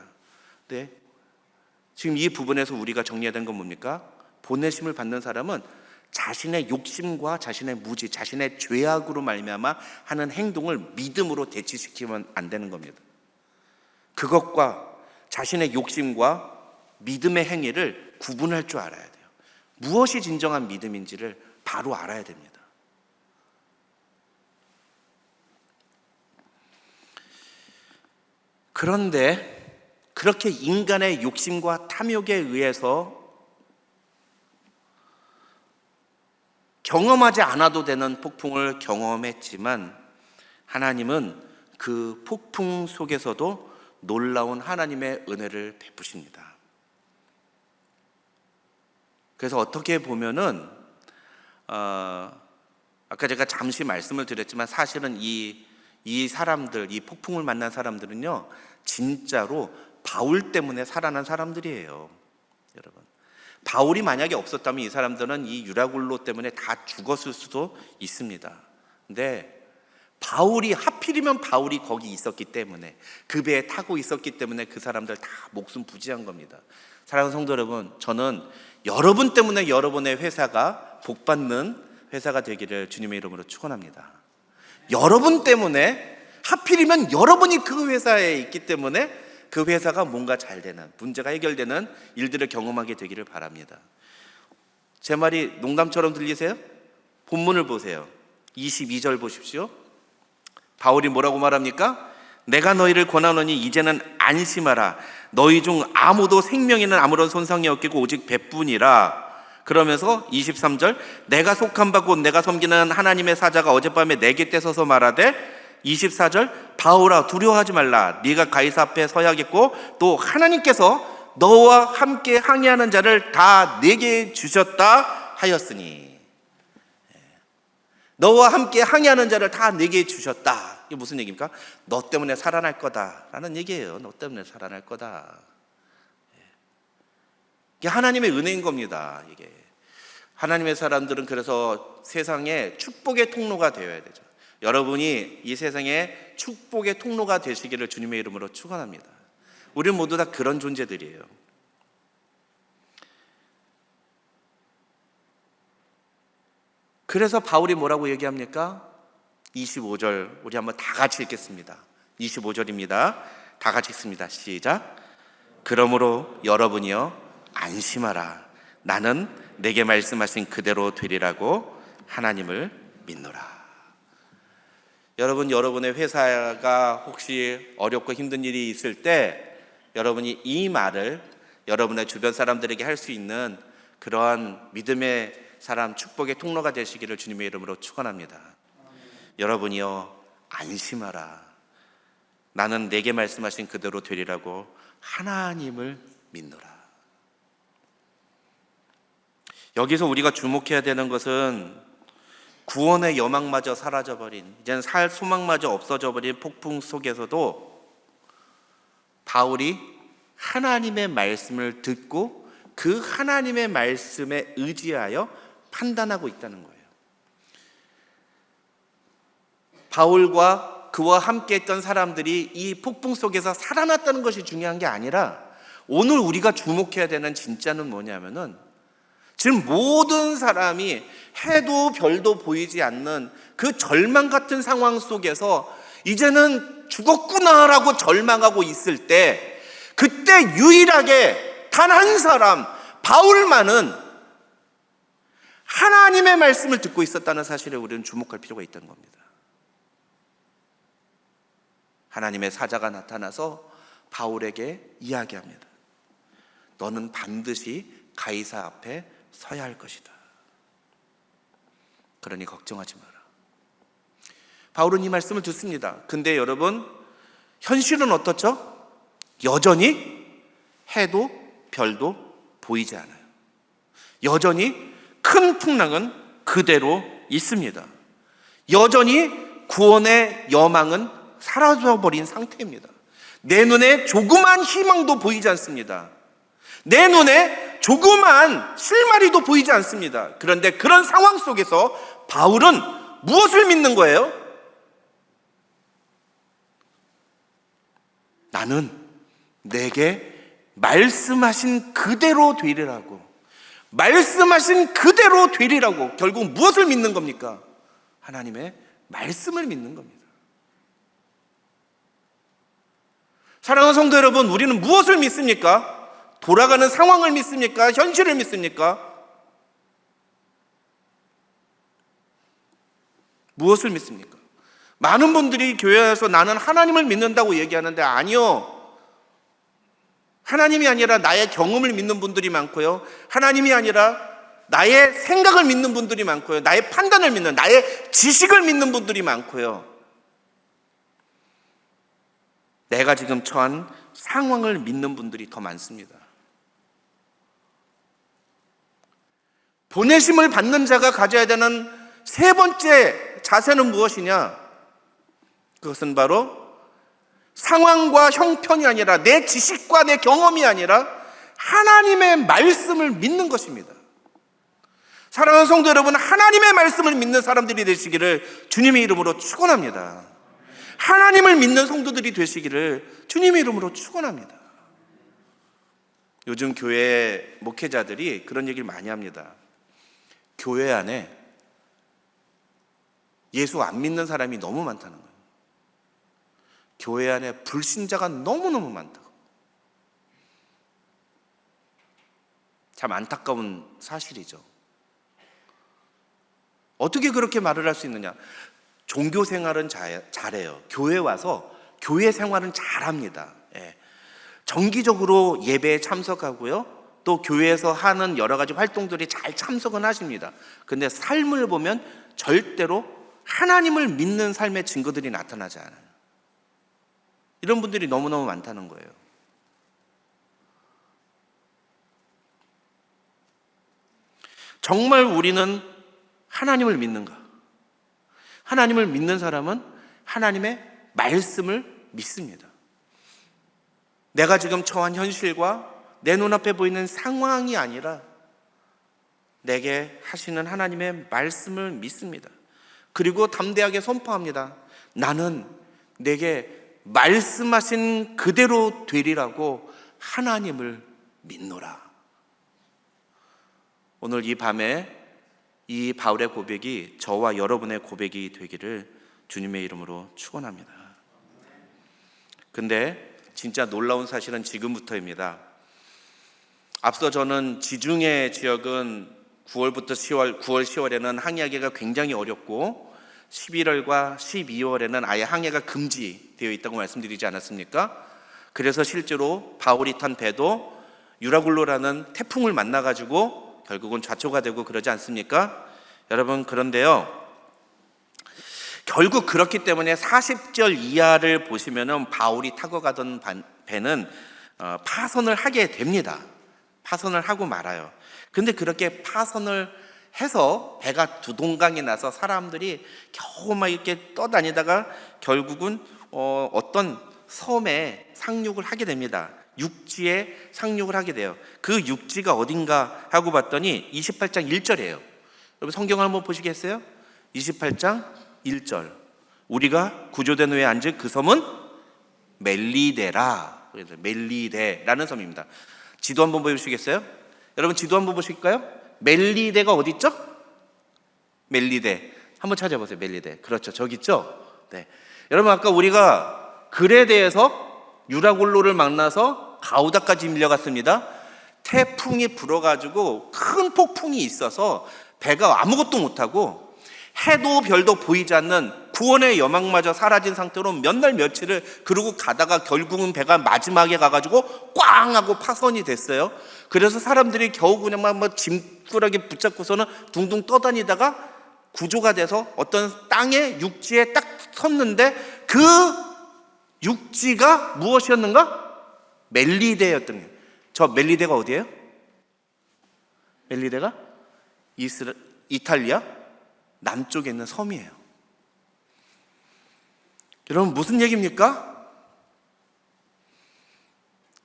네. 지금 이 부분에서 우리가 정리해야 되는 건 뭡니까? 보내심을 받는 사람은 자신의 욕심과 자신의 무지, 자신의 죄악으로 말미암아 하는 행동을 믿음으로 대치시키면 안 되는 겁니다. 그것과 자신의 욕심과 믿음의 행위를 구분할 줄 알아야 돼요. 무엇이 진정한 믿음인지를 바로 알아야 됩니다. 그런데 그렇게 인간의 욕심과 탐욕에 의해서 경험하지 않아도 되는 폭풍을 경험했지만 하나님은 그 폭풍 속에서도 놀라운 하나님의 은혜를 베푸십니다. 그래서 어떻게 보면은 아까 제가 잠시 말씀을 드렸지만 사실은 이 사람들, 이 폭풍을 만난 사람들은요 진짜로 바울 때문에 살아난 사람들이에요. 여러분, 바울이 만약에 없었다면 이 사람들은 이 유라굴로 때문에 다 죽었을 수도 있습니다. 근데 바울이, 하필이면 바울이 거기 있었기 때문에, 그 배에 타고 있었기 때문에 그 사람들 다 목숨 부지한 겁니다. 사랑하는 성도 여러분, 저는 여러분 때문에 여러분의 회사가 복받는 회사가 되기를 주님의 이름으로 축원합니다. 여러분 때문에, 하필이면 여러분이 그 회사에 있기 때문에 그 회사가 뭔가 잘 되는, 문제가 해결되는 일들을 경험하게 되기를 바랍니다. 제 말이 농담처럼 들리세요? 본문을 보세요. 22절 보십시오. 바울이 뭐라고 말합니까? 내가 너희를 권하노니 이제는 안심하라. 너희 중 아무도 생명에는 아무런 손상이 없겠고 오직 배뿐이라. 그러면서 23절, 내가 속한 바 곧 내가 섬기는 하나님의 사자가 어젯밤에 내게 떼서서 말하되, 24절, 바울아 두려워하지 말라. 네가 가이사 앞에 서야겠고 또 하나님께서 너와 함께 항의하는 자를 다 내게 주셨다 하였으니. 너와 함께 항의하는 자를 다 내게 주셨다. 이게 무슨 얘기입니까? 너 때문에 살아날 거다라는 얘기예요. 너 때문에 살아날 거다. 이게 하나님의 은혜인 겁니다. 이게 하나님의 사람들은 그래서 세상에 축복의 통로가 되어야 되죠. 여러분이 이 세상에 축복의 통로가 되시기를 주님의 이름으로 축원합니다. 우리는 모두 다 그런 존재들이에요. 그래서 바울이 뭐라고 얘기합니까? 25절 우리 한번 다 같이 읽겠습니다. 25절입니다. 다 같이 읽습니다. 시작. 그러므로 여러분이여 안심하라. 나는 내게 말씀하신 그대로 되리라고 하나님을 믿노라. 여러분, 여러분의 회사가 혹시 어렵고 힘든 일이 있을 때 여러분이 이 말을 여러분의 주변 사람들에게 할 수 있는 그러한 믿음의 사람, 축복의 통로가 되시기를 주님의 이름으로 축원합니다. 여러분이여 안심하라. 나는 내게 말씀하신 그대로 되리라고 하나님을 믿노라. 여기서 우리가 주목해야 되는 것은 구원의 여망마저 사라져버린, 이제는 살 소망마저 없어져버린 폭풍 속에서도 바울이 하나님의 말씀을 듣고 그 하나님의 말씀에 의지하여 판단하고 있다는 거예요. 바울과 그와 함께 했던 사람들이 이 폭풍 속에서 살아났다는 것이 중요한 게 아니라, 오늘 우리가 주목해야 되는 진짜는 뭐냐면은, 지금 모든 사람이 해도 별도 보이지 않는 그 절망 같은 상황 속에서 이제는 죽었구나라고 절망하고 있을 때, 그때 유일하게 단 한 사람, 바울만은 하나님의 말씀을 듣고 있었다는 사실에 우리는 주목할 필요가 있다는 겁니다. 하나님의 사자가 나타나서 바울에게 이야기합니다. 너는 반드시 가이사 앞에 서야 할 것이다. 그러니 걱정하지 마라. 바울은 이 말씀을 듣습니다. 근데 여러분, 현실은 어떻죠? 여전히 해도 별도 보이지 않아요. 여전히 큰 풍랑은 그대로 있습니다. 여전히 구원의 여망은 사라져버린 상태입니다. 내 눈에 조그만 희망도 보이지 않습니다. 내 눈에 조그만 실마리도 보이지 않습니다. 그런데 그런 상황 속에서 바울은 무엇을 믿는 거예요? 나는 내게 말씀하신 그대로 되리라고, 말씀하신 그대로 되리라고. 결국 무엇을 믿는 겁니까? 하나님의 말씀을 믿는 겁니다. 사랑하는 성도 여러분, 우리는 무엇을 믿습니까? 돌아가는 상황을 믿습니까? 현실을 믿습니까? 무엇을 믿습니까? 많은 분들이 교회에서 나는 하나님을 믿는다고 얘기하는데, 아니요. 하나님이 아니라 나의 경험을 믿는 분들이 많고요. 하나님이 아니라 나의 생각을 믿는 분들이 많고요. 나의 판단을 믿는, 나의 지식을 믿는 분들이 많고요. 내가 지금 처한 상황을 믿는 분들이 더 많습니다. 보내심을 받는 자가 가져야 되는 세 번째 자세는 무엇이냐? 그것은 바로 상황과 형편이 아니라 내 지식과 내 경험이 아니라 하나님의 말씀을 믿는 것입니다. 사랑하는 성도 여러분, 하나님의 말씀을 믿는 사람들이 되시기를 주님의 이름으로 축원합니다. 하나님을 믿는 성도들이 되시기를 주님의 이름으로 축원합니다. 요즘 교회 목회자들이 그런 얘기를 많이 합니다. 교회 안에 예수 안 믿는 사람이 너무 많다는 거예요. 교회 안에 불신자가 너무너무 많다고. 참 안타까운 사실이죠. 어떻게 그렇게 말을 할 수 있느냐? 종교 생활은 잘해요. 교회 와서 교회 생활은 잘합니다. 예. 정기적으로 예배에 참석하고요. 또 교회에서 하는 여러 가지 활동들이 잘 참석은 하십니다. 근데 삶을 보면 절대로 하나님을 믿는 삶의 증거들이 나타나지 않아요. 이런 분들이 너무너무 많다는 거예요. 정말 우리는 하나님을 믿는가? 하나님을 믿는 사람은 하나님의 말씀을 믿습니다. 내가 지금 처한 현실과 내 눈앞에 보이는 상황이 아니라 내게 하시는 하나님의 말씀을 믿습니다. 그리고 담대하게 선포합니다. 나는 내게 말씀하신 그대로 되리라고 하나님을 믿노라. 오늘 이 밤에 이 바울의 고백이 저와 여러분의 고백이 되기를 주님의 이름으로 축원합니다. 근데 진짜 놀라운 사실은 지금부터입니다. 앞서 저는 지중해 지역은 9월, 10월에는 항해하기가 굉장히 어렵고 11월과 12월에는 아예 항해가 금지되어 있다고 말씀드리지 않았습니까? 그래서 실제로 바울이 탄 배도 유라굴로라는 태풍을 만나가지고 결국은 좌초가 되고 그러지 않습니까? 여러분, 그런데요, 결국 그렇기 때문에 40절 이하를 보시면은 바울이 타고 가던 배는 파선을 하게 됩니다. 파선을 하고 말아요. 근데 그렇게 파선을 해서 배가 두동강이 나서 사람들이 겨우 막 이렇게 떠다니다가 결국은 어떤 섬에 상륙을 하게 됩니다. 육지에 상륙을 하게 돼요. 그 육지가 어딘가 하고 봤더니 28장 1절이에요. 여러분 성경을 한번 보시겠어요? 28장 1절. 우리가 구조된 후에 앉은 그 섬은 멜리데라. 멜리데라는 섬입니다. 지도 한번 보여주시겠어요? 여러분 지도 한번 보실까요? 멜리데가 어디 있죠? 멜리데. 한번 찾아보세요. 멜리데. 그렇죠. 저기 있죠? 네. 여러분 아까 우리가 그레데에서 유라굴로를 만나서 가우다까지 밀려갔습니다. 태풍이 불어가지고 큰 폭풍이 있어서 배가 아무것도 못하고 해도 별도 보이지 않는 구원의 여망마저 사라진 상태로 몇 날 며칠을 그러고 가다가 결국은 배가 마지막에 가가지고 꽝 하고 파선이 됐어요. 그래서 사람들이 겨우 그냥 막 짐꾸러기 붙잡고서는 둥둥 떠다니다가 구조가 돼서 어떤 땅에 육지에 딱 섰는데 그 육지가 무엇이었는가? 멜리데였던 거예요. 저 멜리데가 어디예요? 멜리데가 이탈리아 남쪽에 있는 섬이에요. 여러분 무슨 얘기입니까?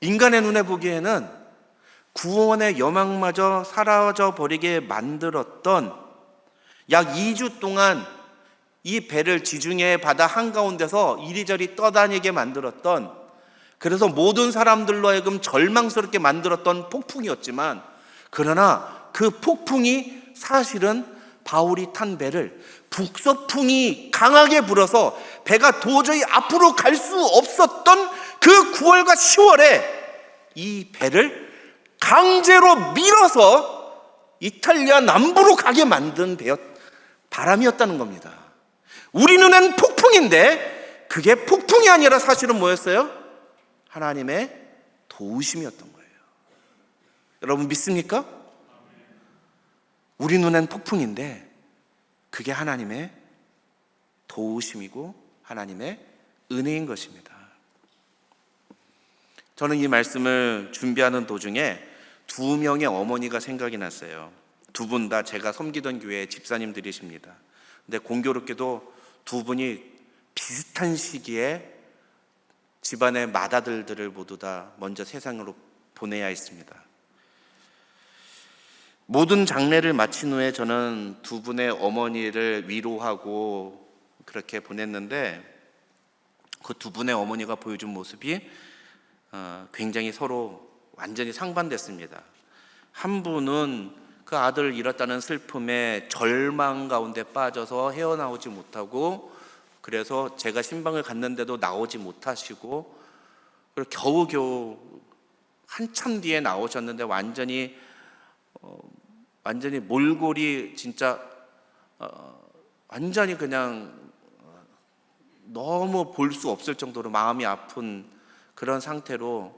인간의 눈에 보기에는 구원의 여망마저 사라져버리게 만들었던 약 2주 동안 이 배를 지중해 바다 한가운데서 이리저리 떠다니게 만들었던, 그래서 모든 사람들로 하여금 절망스럽게 만들었던 폭풍이었지만, 그러나 그 폭풍이 사실은 바울이 탄 배를 북서풍이 강하게 불어서 배가 도저히 앞으로 갈 수 없었던 그 9월과 10월에 이 배를 강제로 밀어서 이탈리아 남부로 가게 만든 바람이었다는 겁니다. 우리 눈엔 폭풍인데 그게 폭풍이 아니라 사실은 뭐였어요? 하나님의 도우심이었던 거예요. 여러분 믿습니까? 우리 눈엔 폭풍인데 그게 하나님의 도우심이고 하나님의 은혜인 것입니다. 저는 이 말씀을 준비하는 도중에 2명의 어머니가 생각이 났어요. 2분 다 제가 섬기던 교회 집사님들이십니다. 근데 공교롭게도 2분이 비슷한 시기에 집안의 맏아들들을 모두 다 먼저 세상으로 보내야 했습니다. 모든 장례를 마친 후에 저는 두 분의 어머니를 위로하고 그렇게 보냈는데, 그 두 분의 어머니가 보여준 모습이 굉장히 서로 완전히 상반됐습니다. 한 분은 그 아들을 잃었다는 슬픔에 절망 가운데 빠져서 헤어나오지 못하고, 그래서 제가 신방을 갔는데도 나오지 못하시고, 그리고 겨우겨우 한참 뒤에 나오셨는데 완전히 몰골이 진짜 완전히 그냥 너무 볼 수 없을 정도로 마음이 아픈 그런 상태로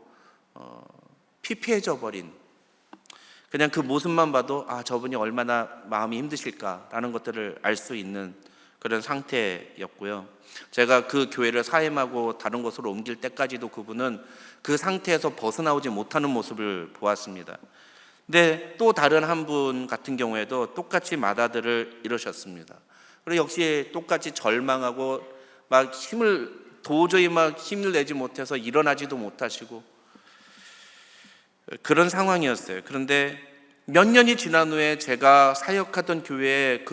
피폐해져 버린, 그냥 그 모습만 봐도 저분이 얼마나 마음이 힘드실까라는 것들을 알 수 있는 그런 상태였고요. 제가 그 교회를 사임하고 다른 곳으로 옮길 때까지도 그분은 그 상태에서 벗어나오지 못하는 모습을 보았습니다. 근데 또 다른 한 분 같은 경우에도 똑같이 맏아들을 잃으셨습니다. 그리고 역시 똑같이 절망하고 도저히 힘을 내지 못해서 일어나지도 못하시고 그런 상황이었어요. 그런데 몇 년이 지난 후에 제가 사역하던 교회에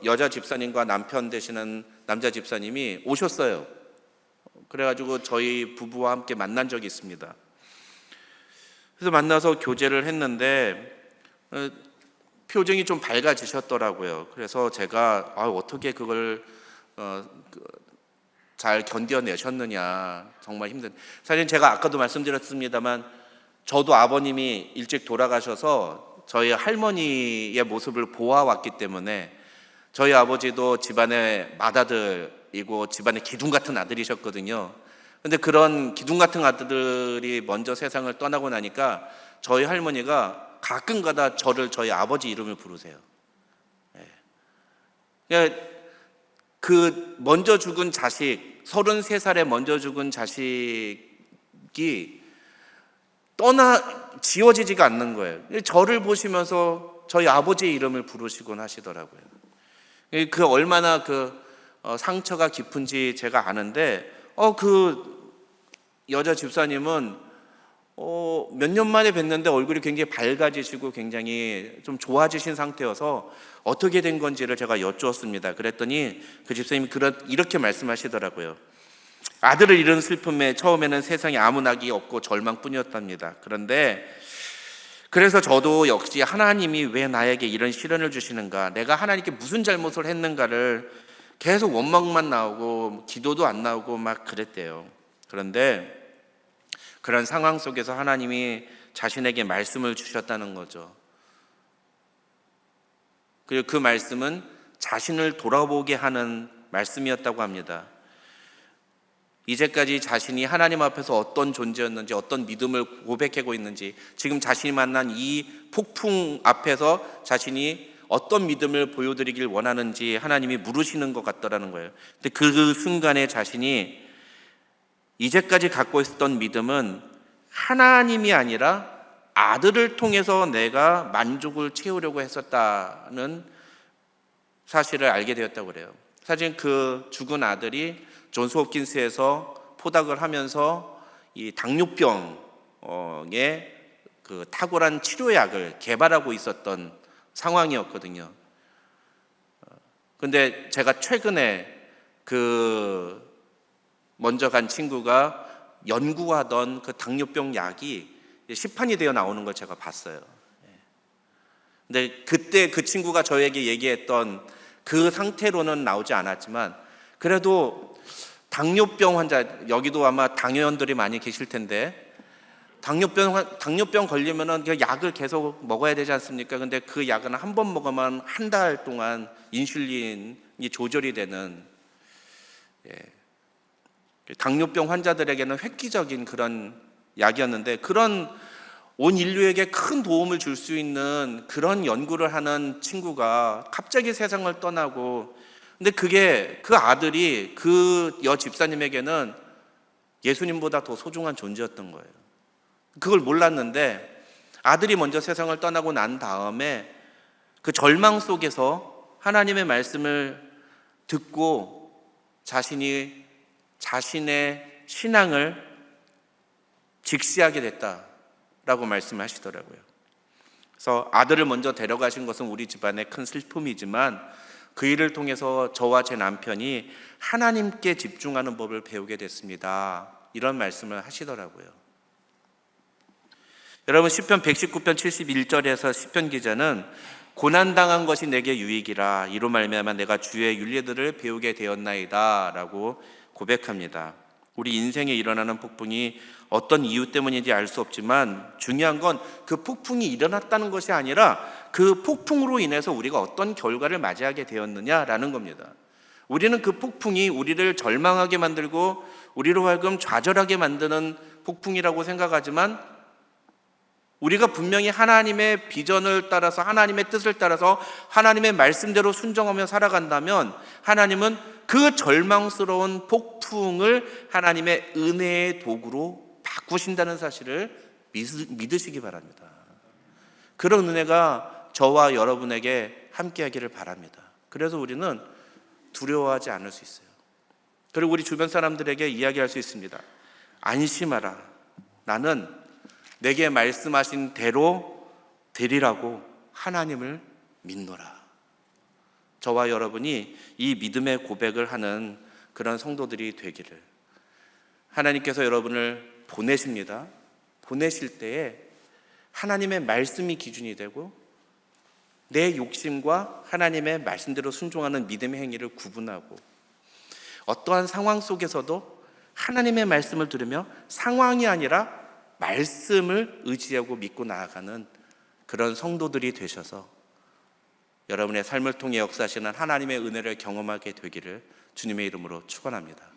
여자 집사님과 남편 되시는 남자 집사님이 오셨어요. 그래가지고 저희 부부와 함께 만난 적이 있습니다. 그래서 만나서 교제를 했는데 표정이 좀 밝아지셨더라고요. 그래서 제가 어떻게 그걸 잘 견뎌내셨느냐, 정말 힘든. 사실 제가 아까도 말씀드렸습니다만 저도 아버님이 일찍 돌아가셔서 저희 할머니의 모습을 보아왔기 때문에, 저희 아버지도 집안의 맏아들이고 집안의 기둥 같은 아들이셨거든요. 근데 그런 기둥 같은 아들들이 먼저 세상을 떠나고 나니까 저희 할머니가 가끔가다 저희 아버지 이름을 부르세요. 그 먼저 죽은 자식, 33살에 먼저 죽은 자식이 지워지지가 않는 거예요. 저를 보시면서 저희 아버지의 이름을 부르시곤 하시더라고요. 그 얼마나 상처가 깊은지 제가 아는데, 그 여자 집사님은 몇 년 만에 뵀는데 얼굴이 굉장히 밝아지시고 굉장히 좀 좋아지신 상태여서 어떻게 된 건지를 제가 여쭈었습니다. 그랬더니 그 집사님이 이렇게 말씀하시더라고요. 아들을 잃은 슬픔에 처음에는 세상에 아무 낙이 없고 절망뿐이었답니다. 그래서 저도 역시 하나님이 왜 나에게 이런 시련을 주시는가, 내가 하나님께 무슨 잘못을 했는가를 계속 원망만 나오고 기도도 안 나오고 막 그랬대요. 그런데 그런 상황 속에서 하나님이 자신에게 말씀을 주셨다는 거죠. 그리고 그 말씀은 자신을 돌아보게 하는 말씀이었다고 합니다. 이제까지 자신이 하나님 앞에서 어떤 존재였는지, 어떤 믿음을 고백하고 있는지, 지금 자신이 만난 이 폭풍 앞에서 자신이 어떤 믿음을 보여드리길 원하는지 하나님이 물으시는 것 같더라는 거예요. 근데 그 순간에 자신이 이제까지 갖고 있었던 믿음은 하나님이 아니라 아들을 통해서 내가 만족을 채우려고 했었다는 사실을 알게 되었다고 그래요. 사실 그 죽은 아들이 존스 홉킨스에서 포닥을 하면서 이 당뇨병의 그 탁월한 치료약을 개발하고 있었던 상황이었거든요. 근데 제가 최근에 먼저 간 친구가 연구하던 그 당뇨병 약이 시판이 되어 나오는 걸 제가 봤어요. 근데 그때 그 친구가 저에게 얘기했던 그 상태로는 나오지 않았지만, 그래도 당뇨병 환자, 여기도 아마 당뇨연들이 많이 계실 텐데, 당뇨병 걸리면은 약을 계속 먹어야 되지 않습니까? 근데 그 약은 한 번 먹으면 한 달 동안 인슐린이 조절이 되는, 당뇨병 환자들에게는 획기적인 그런 약이었는데, 그런 온 인류에게 큰 도움을 줄 수 있는 그런 연구를 하는 친구가 갑자기 세상을 떠나고, 근데 그 아들이 그 집사님에게는 예수님보다 더 소중한 존재였던 거예요. 그걸 몰랐는데 아들이 먼저 세상을 떠나고 난 다음에 그 절망 속에서 하나님의 말씀을 듣고 자신의 신앙을 직시하게 됐다라고 말씀하시더라고요. 그래서 아들을 먼저 데려가신 것은 우리 집안의 큰 슬픔이지만 그 일을 통해서 저와 제 남편이 하나님께 집중하는 법을 배우게 됐습니다. 이런 말씀을 하시더라고요. 여러분, 시편 119편 71절에서 시편 기자는 고난당한 것이 내게 유익이라 이로 말미암아 내가 주의 윤례들을 배우게 되었나이다 라고 고백합니다. 우리 인생에 일어나는 폭풍이 어떤 이유 때문인지 알 수 없지만 중요한 건 그 폭풍이 일어났다는 것이 아니라 그 폭풍으로 인해서 우리가 어떤 결과를 맞이하게 되었느냐라는 겁니다. 우리는 그 폭풍이 우리를 절망하게 만들고 우리로 하여금 좌절하게 만드는 폭풍이라고 생각하지만 우리가 분명히 하나님의 비전을 따라서 하나님의 뜻을 따라서 하나님의 말씀대로 순종하며 살아간다면 하나님은 그 절망스러운 폭풍을 하나님의 은혜의 도구로 바꾸신다는 사실을 믿으시기 바랍니다. 그런 은혜가 저와 여러분에게 함께하기를 바랍니다. 그래서 우리는 두려워하지 않을 수 있어요. 그리고 우리 주변 사람들에게 이야기할 수 있습니다. 안심하라. 나는 내게 말씀하신 대로 되리라고 하나님을 믿노라. 저와 여러분이 이 믿음의 고백을 하는 그런 성도들이 되기를. 하나님께서 여러분을 보내십니다. 보내실 때에 하나님의 말씀이 기준이 되고 내 욕심과 하나님의 말씀대로 순종하는 믿음의 행위를 구분하고 어떠한 상황 속에서도 하나님의 말씀을 들으며 상황이 아니라 말씀을 의지하고 믿고 나아가는 그런 성도들이 되셔서 여러분의 삶을 통해 역사하시는 하나님의 은혜를 경험하게 되기를 주님의 이름으로 축원합니다.